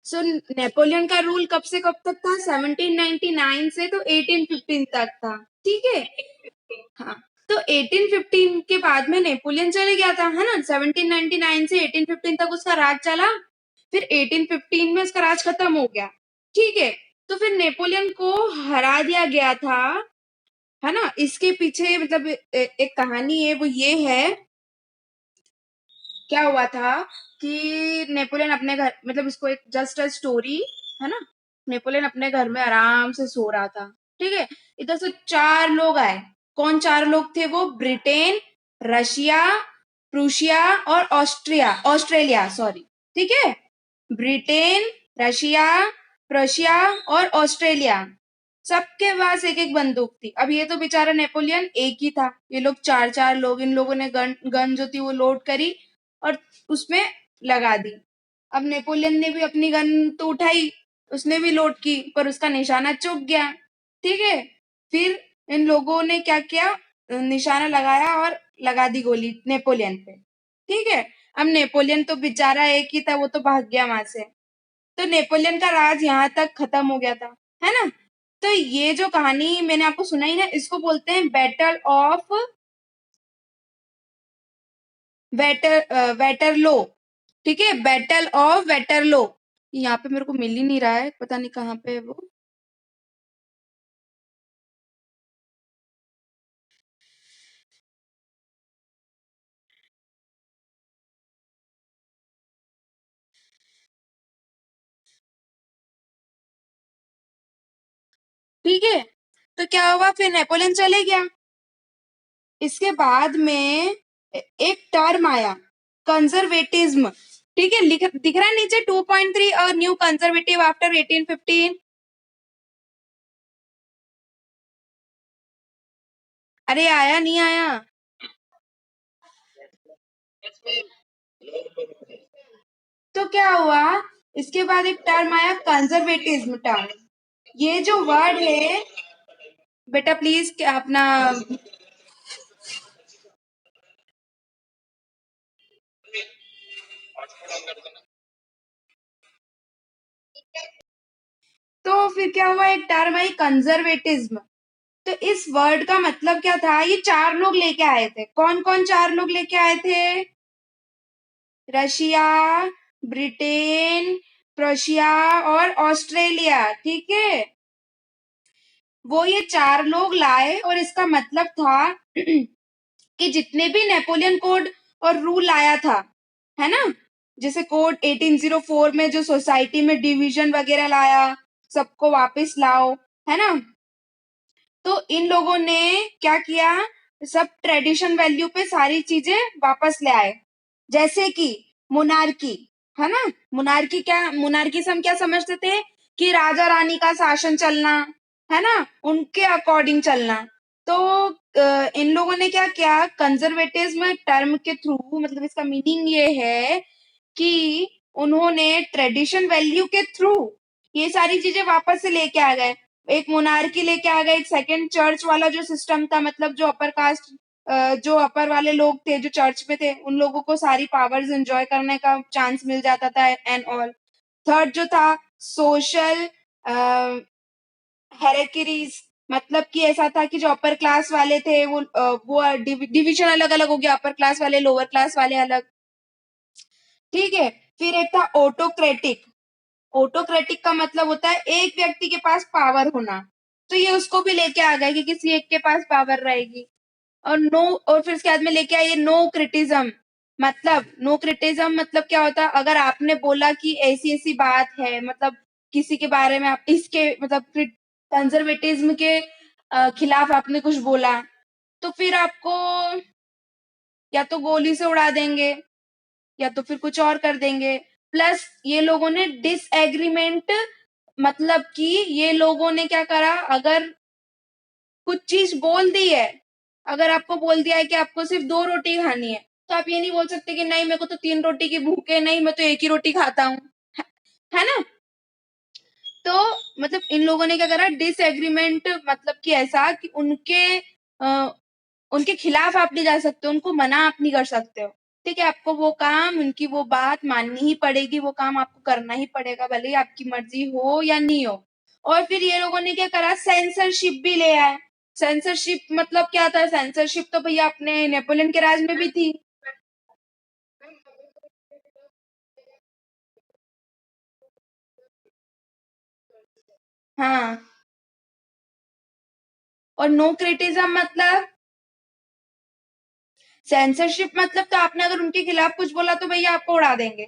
सो Napoleon का rule कब से कब तक था? 1799 से तो 1815 तक था, ठीक है। हाँ, तो 1815 के बाद में नेपोलियन चले गया था, है ना। 1799 से 1815 तक उसका राज चला, फिर 1815 में उसका राज खत्म हो गया, ठीक है। तो फिर नेपोलियन को हरा दिया गया था, है ना। इसके पीछे मतलब एक कहानी है, वो ये है, क्या हुआ था कि नेपोलियन अपने घर, मतलब इसको एक जस्ट अ स्टोरी, है ना। नेपोलियन अपने घर में आराम से सो रहा था, ठीक है। इधर से 4 लोग आए। कौन 4 लोग थे वो? ब्रिटेन, रशिया, प्रूशिया और ऑस्ट्रेलिया, सॉरी, ठीक है। ब्रिटेन, रशिया, प्रशिया और ऑस्ट्रेलिया, सबके पास एक एक बंदूक थी। अब ये तो बेचारा नेपोलियन एक ही था, ये लोग 4 लोग, इन लोगों ने गन जो थी वो लोड करी और उसमें लगा दी। अब नेपोलियन ने भी अपनी गन तो उठाई, उसने भी लोड की, पर उसका निशाना चूक गया, ठीक है। फिर इन लोगों ने क्या किया, निशाना लगाया और लगा दी गोली नेपोलियन पे, ठीक है। अब नेपोलियन तो बेचारा एक ही था, वो तो भाग गया वहां से। तो नेपोलियन का राज यहाँ तक खत्म हो गया था, है ना। तो ये जो कहानी मैंने आपको सुनाई ना, इसको बोलते हैं वेटरलो, ठीक है, बैटल ऑफ वेटरलो। यहाँ पे मेरे को मिल ही नहीं रहा है, पता नहीं कहाँ पे है वो। ठीक है, तो क्या हुआ, फिर नेपोलियन चले गया। इसके बाद में एक टर्म आया, कंजर्वेटिज्म, ठीक है। दिख रहा है नीचे 2.3 और न्यू कंजर्वेटिव आफ्टर 1815। अरे आया नहीं आया? तो क्या हुआ, इसके बाद एक टर्म आया कंजर्वेटिज्म टर्म। ये जो वर्ड है, बेटा प्लीज क्या अपना, तो फिर क्या हुआ, एक टर्म आई कंजर्वेटिज्म। तो इस वर्ड का मतलब क्या था, ये 4 लोग लेके आए थे। कौन कौन 4 लोग लेके आए थे? रशिया, ब्रिटेन, प्रशिया और ऑस्ट्रेलिया, ठीक है। वो ये 4 लोग लाए और इसका मतलब था कि जितने भी नेपोलियन कोड और रूल लाया था, है ना, जैसे कोड 1804 में जो सोसाइटी में डिवीजन वगैरह लाया, सबको वापस लाओ, है ना। तो इन लोगों ने क्या किया, सब ट्रेडिशन वैल्यू पे सारी चीजें वापस ले आए। जैसे कि मोनार्की, है ना। मोनार्की से हम क्या समझते थे कि राजा रानी का शासन चलना, है ना, उनके अकॉर्डिंग चलना। तो इन लोगों ने क्या किया, कंजर्वेटिज्म टर्म के थ्रू, मतलब इसका मीनिंग ये है कि उन्होंने ट्रेडिशन वैल्यू के थ्रू ये सारी चीजें वापस से लेके आ गए। एक मोनार्की लेके आ गए, एक सेकंड चर्च वाला जो सिस्टम था, मतलब जो अपर कास्ट, जो अपर वाले लोग थे जो चर्च में थे, उन लोगों को सारी पावर्स एंजॉय करने का चांस मिल जाता था एंड ऑल। थर्ड जो था सोशल हेरेकिरीज, मतलब कि ऐसा था कि जो अपर क्लास वाले थे वो डिवीजन अलग अलग हो गया, अपर क्लास वाले लोअर क्लास वाले अलग, ठीक है। फिर एक था ऑटोक्रेटिक। ऑटोक्रेटिक का मतलब होता है एक व्यक्ति के पास पावर होना, तो ये उसको भी लेके आ गया कि किसी एक के पास पावर रहेगी। और नो, और फिर इसके बाद में लेके आइए नो क्रिटिज्म। मतलब नो क्रिटिज्म मतलब क्या होता है, अगर आपने बोला कि ऐसी ऐसी बात है, मतलब किसी के बारे में आप इसके मतलब कंजर्वेटिज्म के खिलाफ आपने कुछ बोला, तो फिर आपको या तो गोली से उड़ा देंगे या तो फिर कुछ और कर देंगे। प्लस ये लोगों ने डिसएग्रीमेंट, मतलब कि ये लोगों ने क्या करा, अगर कुछ चीज बोल दी है, अगर आपको बोल दिया है कि आपको सिर्फ 2 रोटी खानी है, तो आप ये नहीं बोल सकते कि नहीं मेरे को तो 3 रोटी की भूख है, नहीं मैं तो एक ही रोटी खाता हूँ, है ना। तो मतलब इन लोगों ने क्या करा, डिसएग्रीमेंट, मतलब कि ऐसा कि उनके खिलाफ आप नहीं जा सकते, उनको मना आप नहीं कर सकते हो। ठीक है, आपको वो काम, उनकी वो बात माननी ही पड़ेगी, वो काम आपको करना ही पड़ेगा, भले ही आपकी मर्जी हो या नहीं हो। और फिर ये लोगों ने क्या करा, सेंसरशिप भी ले आए। सेंसरशिप मतलब क्या था? सेंसरशिप तो भैया अपने नेपोलियन के राज में भी थी। हाँ, और नो क्रिटिज्म मतलब, सेंसरशिप मतलब तो आपने अगर उनके खिलाफ कुछ बोला तो भैया आपको उड़ा देंगे,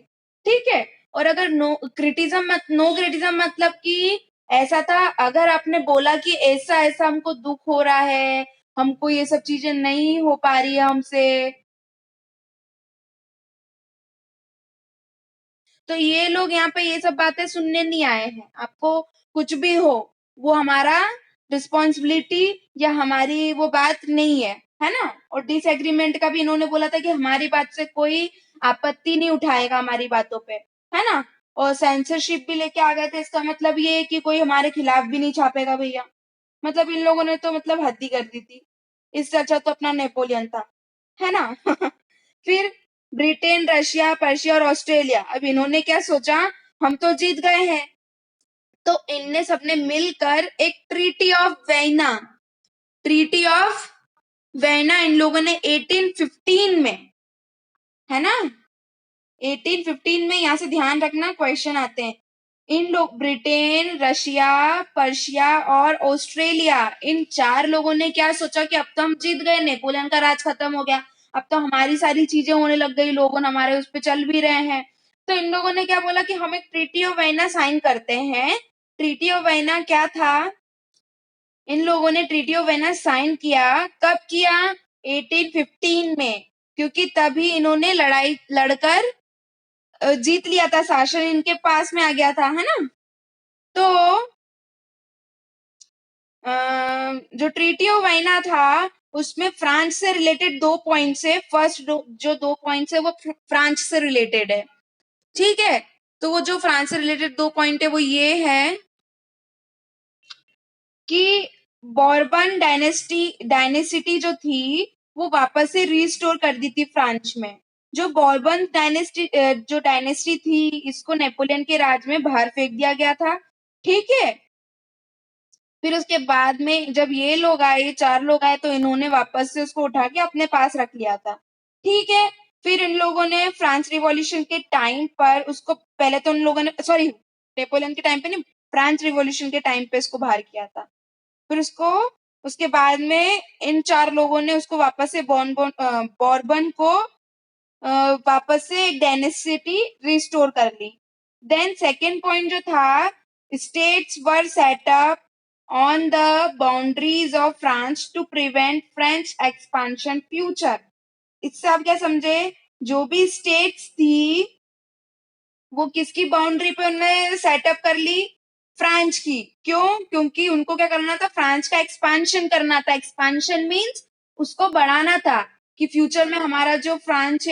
ठीक है। और अगर नो क्रिटिज्म मतलब कि ऐसा था, अगर आपने बोला कि ऐसा ऐसा हमको दुख हो रहा है, हमको ये सब चीजें नहीं हो पा रही है हमसे, तो ये लोग यहाँ पे ये सब बातें सुनने नहीं आए हैं। आपको कुछ भी हो, वो हमारा रिस्पॉन्सिबिलिटी या हमारी वो बात नहीं है ना। और डिसएग्रीमेंट का भी इन्होंने बोला था कि हमारी बात से कोई आपत्ति नहीं उठाएगा हमारी बातों पे, है ना। और सेंसरशिप भी लेके आ गए थे, इसका मतलब ये है कि कोई हमारे खिलाफ भी नहीं छापेगा भैया। मतलब इन लोगों ने तो मतलब हद ही कर दी थी। इससे अच्छा तो अपना नेपोलियन था, है ना। फिर ब्रिटेन, रशिया, पर्शिया और ऑस्ट्रेलिया, अब इन्होंने क्या सोचा, हम तो जीत गए हैं, तो इनने सबने मिलकर एक ट्रीटी ऑफ वेना इन लोगों ने 1815 में, है ना, 1815 में, यहां से ध्यान रखना क्वेश्चन आते हैं। इन लोग ब्रिटेन, रशिया, पर्शिया और ऑस्ट्रेलिया, इन चार लोगों ने क्या सोचा कि अब तो हम जीत गए, नेपोलियन का राज खत्म हो गया, अब तो हमारी सारी चीजें होने लग गई, लोग हमारे उस पर चल भी रहे हैं। तो इन लोगों ने क्या बोला कि हम एक ट्रीटी ऑफ वेना साइन करते हैं। ट्रीटी ऑफ वेना क्या था, इन लोगों ने ट्रीटी ऑफ वेना साइन किया, कब किया, 1815 में, क्योंकि तभी इन्होंने लड़ाई लड़कर जीत लिया था, शासन इनके पास में आ गया था, है ना। तो जो ट्रीटी ऑफ वाइना था, उसमें फ्रांस से रिलेटेड दो पॉइंट्स है। फर्स्ट जो दो पॉइंट्स है वो फ्रांस से रिलेटेड है, ठीक है। तो वो जो फ्रांस से रिलेटेड दो पॉइंट है वो ये है कि बॉर्बन डायनेसिटी जो थी वो वापस से रिस्टोर कर दी थी फ्रांस में। जो बॉर्बन डायनेस्टी थी, इसको नेपोलियन के राज में बाहर फेंक दिया गया था, ठीक है। फिर उसके बाद में जब ये लोग आए, ये चार लोग आए, तो इन्होंने वापस से उसको उठा के अपने पास रख लिया था, ठीक है। फिर इन लोगों ने फ्रांस रिवॉल्यूशन के टाइम पर उसको, पहले तो उन लोगों ने, सॉरी, नेपोलियन के टाइम पे नहीं, फ्रांस रिवॉल्यूशन के टाइम पे इसको बाहर किया था। फिर उसको, उसके बाद में इन चार लोगों ने उसको वापस से बॉर्बन को वापस से एक डायनेस्टी रिस्टोर कर ली। देन सेकेंड पॉइंट जो था, states were set up on the boundaries of France to prevent French expansion future. इससे आप क्या समझे, जो भी स्टेट्स थी वो किसकी बाउंड्री पे उन्होंने सेटअप कर ली, फ्रांस की। क्यों? क्योंकि उनको क्या करना था, फ्रांस का एक्सपांशन करना था। एक्सपांशन मींस उसको बढ़ाना था, कि फ्यूचर में हमारा जो फ्रांस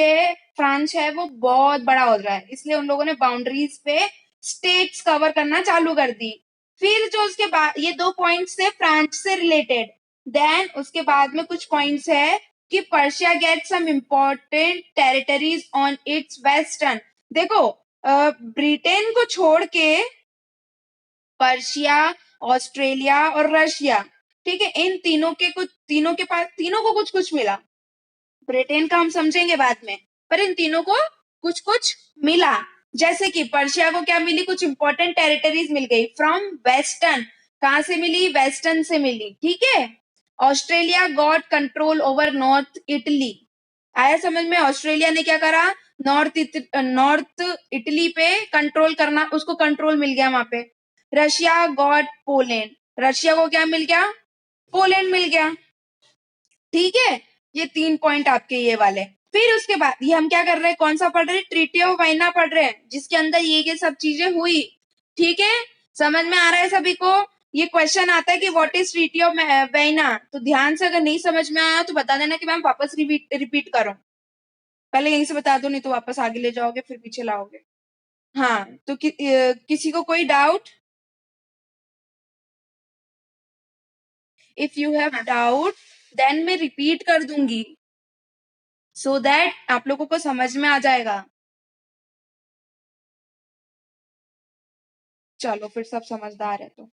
है वो बहुत बड़ा हो रहा है, इसलिए उन लोगों ने बाउंड्रीज पे स्टेट्स कवर करना चालू कर दी। फिर जो उसके बाद, ये दो पॉइंट्स थे फ्रांस से रिलेटेड। देन उसके बाद में कुछ पॉइंट्स है कि Persia get some important territories on its western. देखो, ब्रिटेन को छोड़ के पर्शिया, ऑस्ट्रेलिया और रशिया, ठीक है, इन तीनों को कुछ कुछ मिला। ब्रिटेन का हम समझेंगे बाद में, पर इन तीनों को कुछ कुछ मिला। जैसे कि पर्शिया को क्या मिली, कुछ इंपॉर्टेंट टेरिटरीज मिल गई फ्रॉम वेस्टर्न। कहां से मिली, वेस्टर्न से मिली, ठीक है। Australia got control over north Italy. आया समझ में? ऑस्ट्रेलिया ने क्या करा, नॉर्थ इटली पे कंट्रोल करना, उसको कंट्रोल मिल गया वहां पे। रशिया गॉट पोलैंड, रशिया को क्या मिल गया, पोलैंड मिल गया, ठीक है। ये तीन पॉइंट आपके ये वाले। फिर उसके बाद ये हम क्या कर रहे हैं, कौन सा पढ़ रहे हैं, ट्रीटी ऑफ वाइना पढ़ रहे हैं, जिसके अंदर ये सब चीजें हुई, ठीक है। समझ में आ रहा है सभी को? ये क्वेश्चन आता है कि व्हाट इज ट्रीटी ऑफ वाइना, तो ध्यान से, अगर नहीं समझ में आया तो बता देना कि मैम वापस रिपीट करो। पहले यहीं से बता दो, नहीं तो वापस आगे ले जाओगे फिर पीछे लाओगे। हाँ, तो किसी को कोई doubt? If you have doubt then मैं रिपीट कर दूंगी। so that आप लोगों को समझ में आ जाएगा। चलो फिर सब समझदार है तो।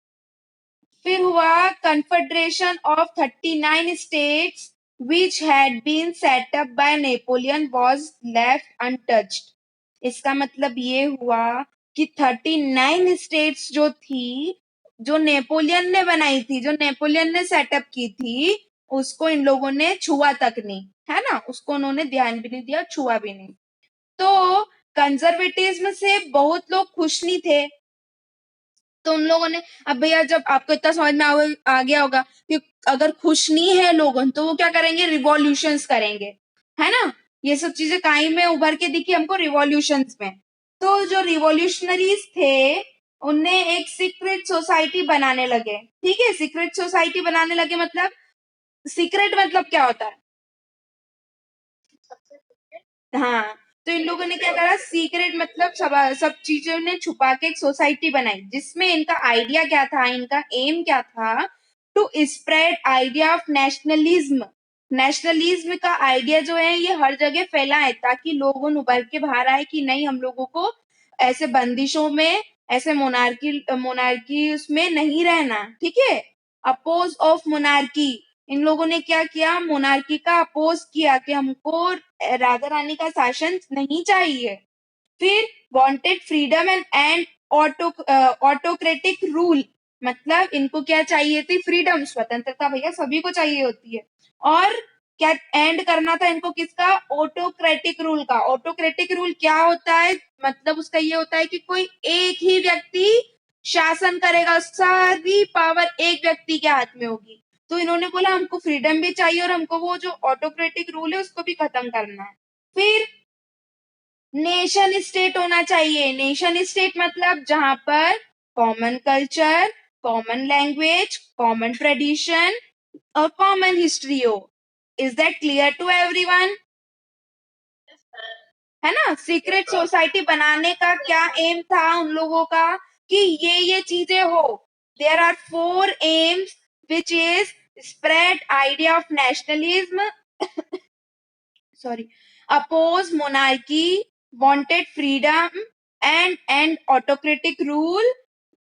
फिर हुआ confederation of 39 states which had been set up by Napoleon was left untouched। इसका मतलब ये हुआ कि 39 स्टेट्स जो थी, जो नेपोलियन ने बनाई थी, जो नेपोलियन ने सेटअप की थी, उसको इन लोगों ने छुआ तक नहीं, है ना, उसको उन्होंने ध्यान भी नहीं दिया, छुआ भी नहीं। तो कंजर्वेटिज्म से बहुत लोग खुश नहीं थे, तो उन लोगों ने, अब भैया जब आपको इतना समझ में आ गया होगा कि अगर खुश नहीं है लोग तो वो क्या करेंगे, रिवॉल्यूशंस करेंगे, है ना। ये सब चीजें काई में उभर के दिखी हमको, रिवॉल्यूशंस में। तो जो रिवॉल्यूशनरीज थे उनने एक सीक्रेट सोसाइटी बनाने लगे, ठीक है। सीक्रेट सोसाइटी बनाने लगे मतलब, सीक्रेट मतलब क्या होता है, हाँ। तो इन लोगों ने क्या करा, सीक्रेट मतलब सब चीजों ने छुपा के एक सोसाइटी बनाई, जिसमें इनका आइडिया क्या था, इनका एम क्या था, to spread idea of nationalism. Nationalism का आइडिया जो है ये हर जगह फैला है, ताकि लोगों उभर के बाहर आए कि नहीं, हम लोगों को ऐसे बंदिशों में, ऐसे मोनार्की मोनार्की उसमें नहीं रहना, ठीक है। अपोज ऑफ मोनार्की, इन लोगों ने क्या किया, मोनार्की का अपोज किया कि हमको राजा रानी का शासन नहीं चाहिए। फिर wanted freedom and autocratic rule, मतलब इनको क्या चाहिए थी, फ्रीडम, स्वतंत्रता भैया सभी को चाहिए होती है। और क्या एंड करना था इनको, किसका, ऑटोक्रेटिक रूल का। ऑटोक्रेटिक रूल क्या होता है, मतलब उसका ये होता है कि कोई एक ही व्यक्ति शासन करेगा, सारी पावर एक व्यक्ति के हाथ में होगी। तो इन्होंने बोला हमको फ्रीडम भी चाहिए और हमको वो जो ऑटोक्रेटिक रूल है उसको भी खत्म करना है। फिर नेशन स्टेट होना चाहिए। नेशन स्टेट मतलब जहां पर common culture, common language, common tradition और कॉमन हिस्ट्री हो। Is that clear to everyone, है ना। सीक्रेट सोसाइटी बनाने का क्या एम था उन लोगों का, कि ये चीजें हो। There are 4 aims which is spread idea of nationalism, sorry, oppose monarchy, wanted freedom and autocratic rule,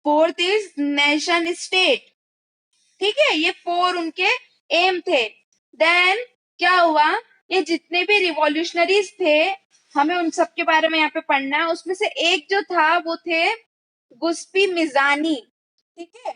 fourth is nation state, ठीक है। ये 4 उनके एम थे। देन क्या हुआ, ये जितने भी रिवॉल्यूशनरीज थे, हमें उन सब के बारे में यहाँ पे पढ़ना है। उसमें से एक जो था वो थे गुस्पी मिजानी, ठीक है।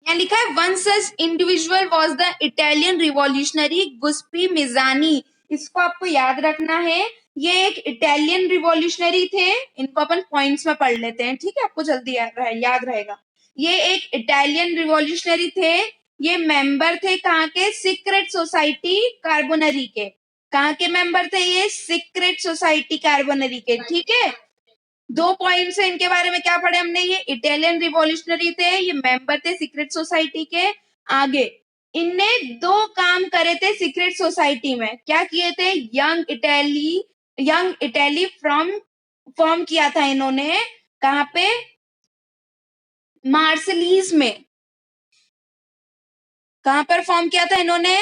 यहाँ लिखा है one such individual was the Italian revolutionary Giuseppe Mazzini. इसको आपको याद रखना है, ये एक इटालियन रिवॉल्यूशनरी थे। इनको अपन पॉइंट्स में पढ़ लेते हैं, ठीक है, आपको जल्दी याद रहेगा। ये एक इटालियन रिवॉल्यूशनरी थे। ये मेंबर थे कहाँ के, सीक्रेट सोसाइटी कार्बोनरी के। कहाँ के मेंबर थे ये, सीक्रेट सोसाइटी कार्बोनरी के, ठीक है। 2 पॉइंट्स है इनके बारे में, क्या पढ़े हमने, ये इटालियन रिवॉल्यूशनरी थे, ये मेंबर थे सीक्रेट सोसाइटी के। आगे इनने 2 काम करे थे सीक्रेट सोसाइटी में, क्या किए थे, यंग इटली फ्रॉम फॉर्म किया था इन्होंने, कहाँ पे, मार्सलीज में। कहां पर फॉर्म किया था इन्होंने,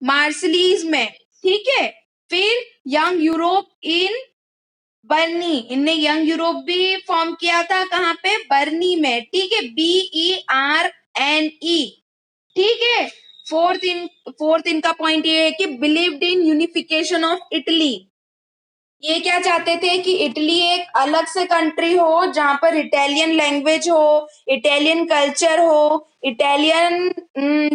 मार्सलीज में, ठीक है। फिर यंग यूरोप इन बर्नी, इनने यंग यूरोप भी फॉर्म किया था, कहां पे, बर्नी में, ठीक है, BERNE, ठीक है। फोर्थ इनका पॉइंट ये है कि believed in unification of Italy. ये क्या चाहते थे कि इटली एक अलग से कंट्री हो, जहां पर इटालियन लैंग्वेज हो, इटालियन कल्चर हो, इटालियन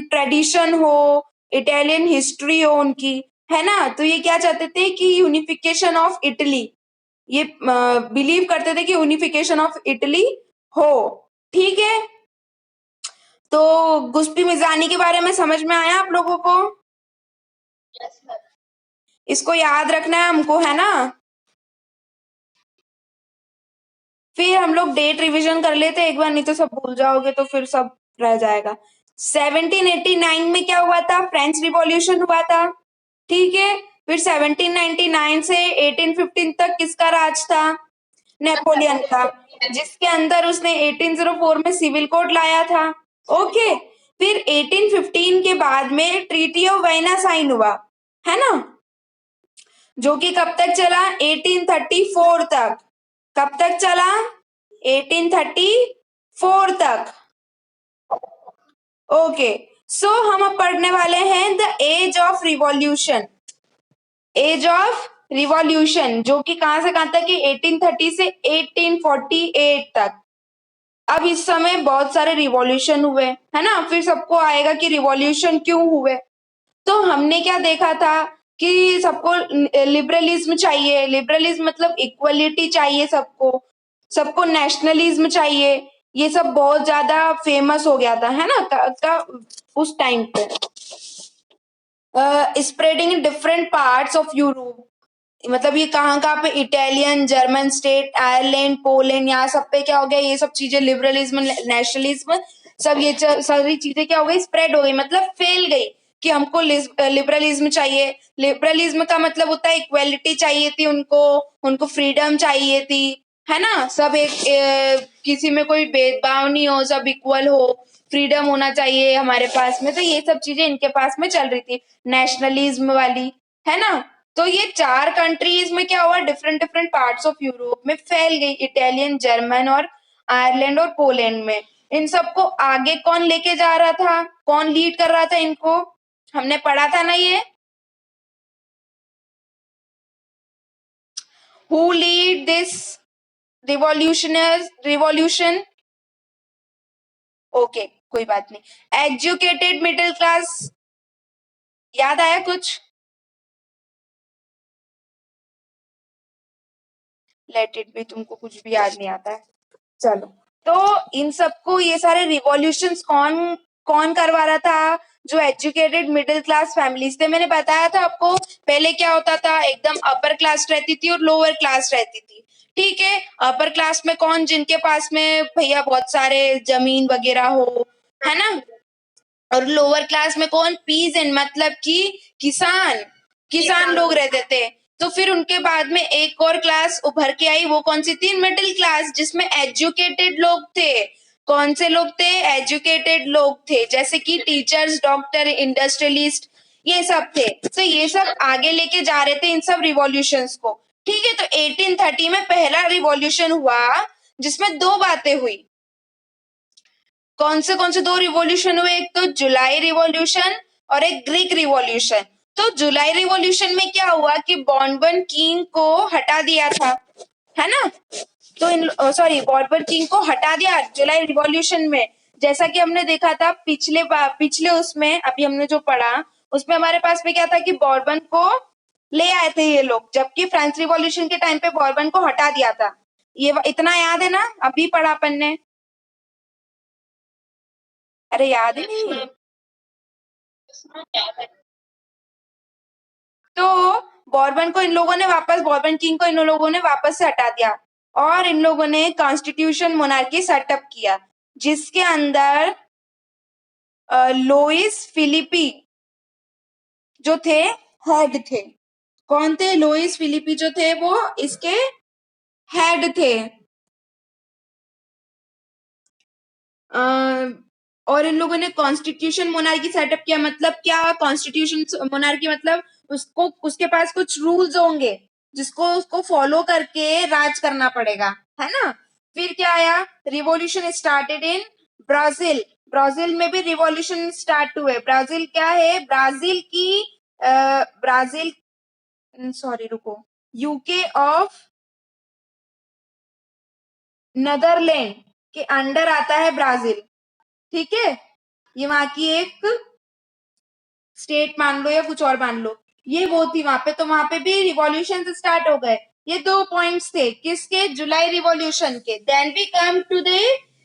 ट्रेडिशन हो, इटालियन हिस्ट्री हो उनकी, है ना। तो ये क्या चाहते थे कि यूनिफिकेशन ऑफ इटली, ये बिलीव करते थे कि यूनिफिकेशन ऑफ इटली हो, ठीक है। तो गुस्पी मिजानी के बारे में समझ में आया आप लोगों को, इसको याद रखना है हमको, है ना। फिर हम लोग डेट रिवीजन कर लेते एक बार, नहीं तो सब भूल जाओगे तो फिर सब रह जाएगा। 1789 में क्या हुआ था, फ्रेंच रिवॉल्यूशन हुआ था, ठीक है। फिर 1799 से 1815 तक किसका राज था, नेपोलियन का, जिसके अंदर उसने 1804 में सिविल कोड लाया था, ओके। फिर 1815 के बाद में ट्रीटी ऑफ वाइना साइन हुआ, है ना, जो कि कब तक चला, 1834 तक। कब तक चला, 1834 तक। ओके, सो हम अब पढ़ने वाले हैं the age of revolution. Age of revolution जो कि कहां से कहां तक है, 1830 से 1848 तक। अब इस समय बहुत सारे रिवॉल्यूशन हुए, है ना, फिर सबको आएगा कि रिवॉल्यूशन क्यों हुए। तो हमने क्या देखा था कि सबको लिबरलिज्म चाहिए, लिबरलिज्म मतलब इक्वलिटी चाहिए सबको, सबको नेशनलिज्म चाहिए, ये सब बहुत ज्यादा फेमस हो गया था, है ना, उस टाइम पे। Spreading in different parts of Europe, मतलब ये कहाँ कहाँ पे, Italian, German state, Ireland, Poland, यहाँ सब पे क्या हो गया, ये सब चीजें लिबरलिज्म, नेशनलिज्म, सब ये सारी चीजें क्या हो गई, स्प्रेड हो गई, मतलब फैल गई कि हमको लिबरलिज्म चाहिए। लिबरलिज्म का मतलब होता है इक्वेलिटी चाहिए थी उनको, उनको फ्रीडम चाहिए थी, है ना, सब एक किसी में कोई भेदभाव नहीं हो, सब इक्वल हो, फ्रीडम होना चाहिए हमारे पास में, तो ये सब चीजें इनके पास में चल रही थी, नेशनलिज्म वाली, है ना। तो ये चार कंट्रीज में क्या हुआ, different different parts of Europe में फैल गई, इटालियन, जर्मन और आयरलैंड और पोलैंड में। इन सबको आगे कौन लेके जा रहा था, कौन लीड कर रहा था इनको, हमने पढ़ा था ना ये, who lead this revolution. Okay, कोई बात नहीं। एजुकेटेड मिडिल क्लास, याद आया कुछ, लेट इट बी, तुमको कुछ भी याद नहीं आता है, चलो। तो इन सबको ये सारे रिवॉल्यूशंस कौन कौन करवा रहा था, जो एजुकेटेड मिडिल क्लास फैमिलीज थे। मैंने बताया था आपको पहले क्या होता था, एकदम अपर क्लास रहती थी और लोअर क्लास रहती थी, ठीक है। अपर क्लास में कौन, जिनके पास में भैया बहुत सारे जमीन वगैरह हो, है ना, और लोअर क्लास में कौन, पीजेंट मतलब कि किसान, किसान लोग रहते थे। तो फिर उनके बाद में एक और क्लास उभर के आई, वो कौन सी थी, मिडिल क्लास, जिसमें एजुकेटेड लोग थे। कौन से लोग थे, एजुकेटेड लोग थे, जैसे कि टीचर्स, डॉक्टर, इंडस्ट्रियलिस्ट, ये सब थे। तो ये सब आगे लेके जा रहे थे इन सब रिवॉल्यूशंस को, ठीक है। तो 1830 में पहला रिवॉल्यूशन हुआ जिसमें दो बातें हुई। कौन से दो रिवॉल्यूशन हुए, एक तो जुलाई रिवॉल्यूशन और एक ग्रीक रिवॉल्यूशन। तो जुलाई रिवॉल्यूशन में क्या हुआ कि बॉर्बन किंग को हटा दिया था, है ना। तो इन सॉरी, बॉर्बन किंग को हटा दिया जुलाई रिवॉल्यूशन में। जैसा कि हमने देखा था पिछले उसमें, अभी हमने जो पढ़ा उसमें हमारे पास में क्या था कि बॉर्बन को ले आए थे ये लोग, जबकि फ्रेंच रिवॉल्यूशन के टाइम पे बॉर्बन को हटा दिया था। ये इतना याद है ना, अभी पढ़ा अपन ने, अरे याद ही नहीं। तो बॉर्बन को इन लोगों ने वापस, बॉर्बन किंग को इन लोगों ने वापस से हटा दिया और इन लोगों ने कॉन्स्टिट्यूशन मोनार्की सेटअप किया, जिसके अंदर लोइस फिलिपी जो थे हेड थे। कौन थे, लोइस फिलिपी जो थे वो इसके हेड थे। और इन लोगों ने कॉन्स्टिट्यूशन मोनार्की सेटअप किया, मतलब क्या, कॉन्स्टिट्यूशन मोनार्की मतलब उसको, उसके पास कुछ रूल्स होंगे जिसको उसको फॉलो करके राज करना पड़ेगा, है ना। फिर क्या आया, revolution started in Brazil. Brazil में भी रिवॉल्यूशन स्टार्ट हुए। ब्राजील क्या है, ब्राजील की ब्राजील, सॉरी रुको, यूके ऑफ नदरलैंड के अंडर आता है ब्राजील, ठीक है। ये वहां की एक स्टेट मान लो या कुछ और मान लो, ये वो थी वहां पे। तो वहां पे भी रिवॉल्यूशन स्टार्ट हो गए। ये दो पॉइंट्स थे किसके, जुलाई रिवॉल्यूशन के। Then we come to the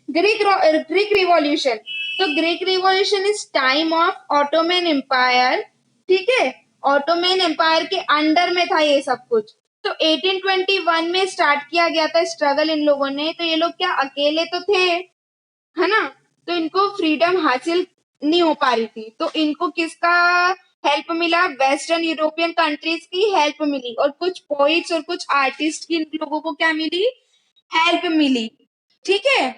Greek revolution. तो Greek revolution is time of Ottoman empire, ठीक है। ऑटोमन एम्पायर के अंडर में था ये सब कुछ। तो 1821 में स्टार्ट किया गया था स्ट्रगल इन लोगों ने। तो ये लोग क्या अकेले तो थे, है ना, तो इनको फ्रीडम हासिल नहीं हो पा रही थी। तो इनको किसका हेल्प मिला, वेस्टर्न यूरोपियन कंट्रीज की हेल्प मिली, और कुछ पोइट्स और कुछ आर्टिस्ट की इन लोगों को क्या मिली, हेल्प मिली, ठीक है।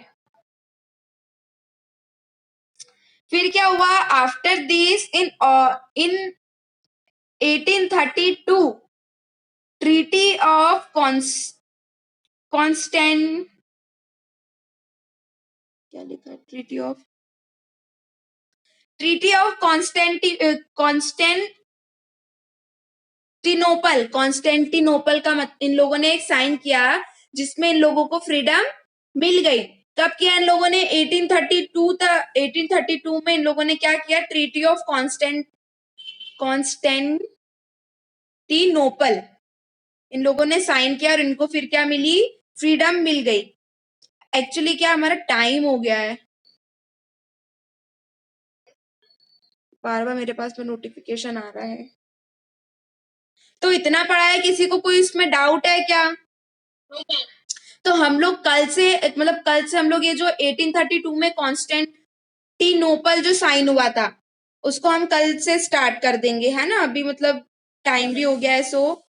फिर क्या हुआ after this in 1832 treaty of constant क्या लिखा है ट्रीटी ऑफ कॉन्स्टेंटिनोपल का इन लोगों ने एक साइन किया जिसमें इन लोगों को फ्रीडम मिल गई। कब किया इन लोगों ने 1832 में इन लोगों ने क्या किया ट्रीटी ऑफ कॉन्स्टेंटिनोपल इन लोगों ने साइन किया और इनको फिर क्या मिली फ्रीडम मिल गई। एक्चुअली क्या हमारा टाइम हो गया है, बार बार मेरे पास में नोटिफिकेशन आ रहा है। तो इतना पढ़ा है, किसी को कोई इसमें डाउट है क्या? तो हम लोग कल से हम लोग ये जो 1832 में कॉन्स्टेंटिनोपल जो साइन हुआ था उसको हम कल से स्टार्ट कर देंगे, है ना। अभी मतलब टाइम भी हो गया है, सो